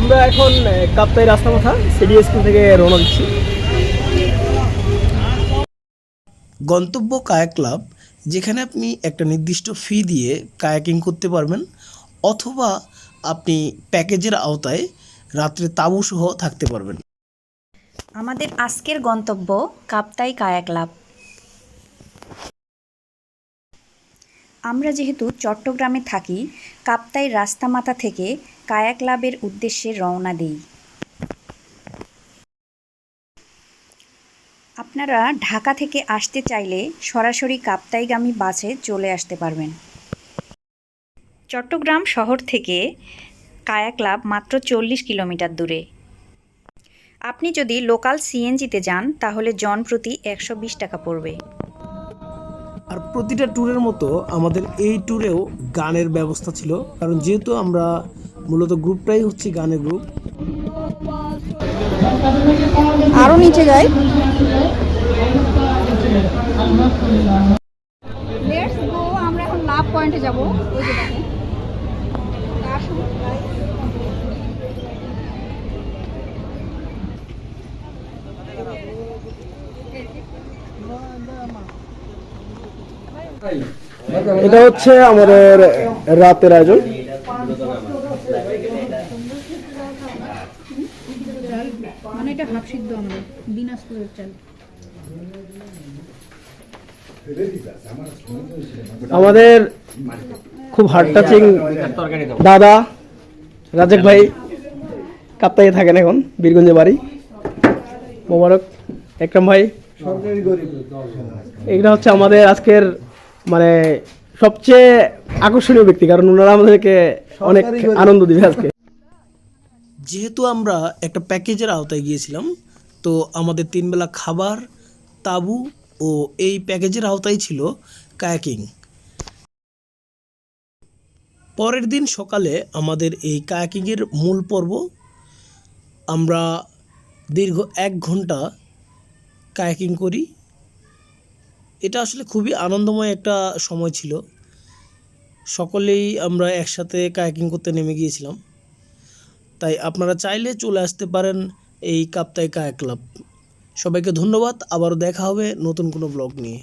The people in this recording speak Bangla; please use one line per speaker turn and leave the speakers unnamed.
আমরা এখন কাপ্তাই রাস্তামাথা সিডি স্কুল থেকে রওনা দিচ্ছি। গন্তব্য কায়াক ক্লাব, যেখানে আপনি একটা নির্দিষ্ট ফি দিয়ে কায়াকিং করতে পারবেন, অথবা আপনি প্যাকেজের আওতায় রাত্রে তাঁবুসহ থাকতে পারবেন।
আমাদের আজকের গন্তব্য কাপ্তাই কায়াক ক্লাব। আমরা যেহেতু চট্টগ্রামে থাকি, কাপ্তাই রাস্তামাথা থেকে কায়াক ক্লাবের উদ্দেশ্যে রওনা দিই। আপনারা ঢাকা থেকে আসতে চাইলে সরাসরি কাপ্তাইগামী বাসে চলে আসতে পারবেন। চট্টগ্রাম শহর থেকে কায়াক ক্লাব মাত্র 40 কিলোমিটার দূরে। আপনি যদি লোকাল সিএনজিতে যান তাহলে জনপ্রতি 120 টাকা পড়বে।
আর প্রতিটা ট্যুরের মতো আমাদের এই ট্যুরেও গানের ব্যবস্থা ছিল, কারণ যেহেতু আমরা মূলত গ্রুপটাই হচ্ছে গানের গ্রুপ।
আরও নিচে যাই।
লেটস গো, আমরা এখন লাভ পয়েন্টে যাব। ওই যে দেখেন, আসুন।
এটা হচ্ছে আমাদের রাতের আয়োজন।
মানে এটা হাফ সিদ্ধ, আমরা দিনাজপুরের চাল।
আমাদের খুব হার্ড টাচিং দাদা রাজেক ভাই কাপ্তাইয়ে থাকেন, এখন বীরগঞ্জে বাড়ি। মোবারক একরাম ভাই, এগুলো হচ্ছে আমাদের আজকের মানে সবচেয়ে আকর্ষণীয় ব্যক্তি, কারণ ওনারা আমাদেরকে অনেক আনন্দ দিবে আজকে। যেহেতু আমরা একটা প্যাকেজের আওতায় গিয়েছিলাম, তো আমাদের 3 বেলা খাবার, তাঁবু ও এই প্যাকেজের আওতায় ছিল কায়াকিং। পরের দিন সকালে আমাদের এই কায়াকিংয়ের মূল পর্ব। আমরা দীর্ঘ 1 ঘন্টা কায়াকিং করি। এটা আসলে খুবই আনন্দময় একটা সময় ছিল। সকলেই আমরা একসাথে কায়াকিং করতে নেমে গিয়েছিলাম। তাই আপনারা চাইলে চলে আসতে পারেন এই কাপ্তাই কায়াক ক্লাব। সবাইকে ধন্যবাদ। আবারও দেখা হবে নতুন কোনো ব্লগ নিয়ে।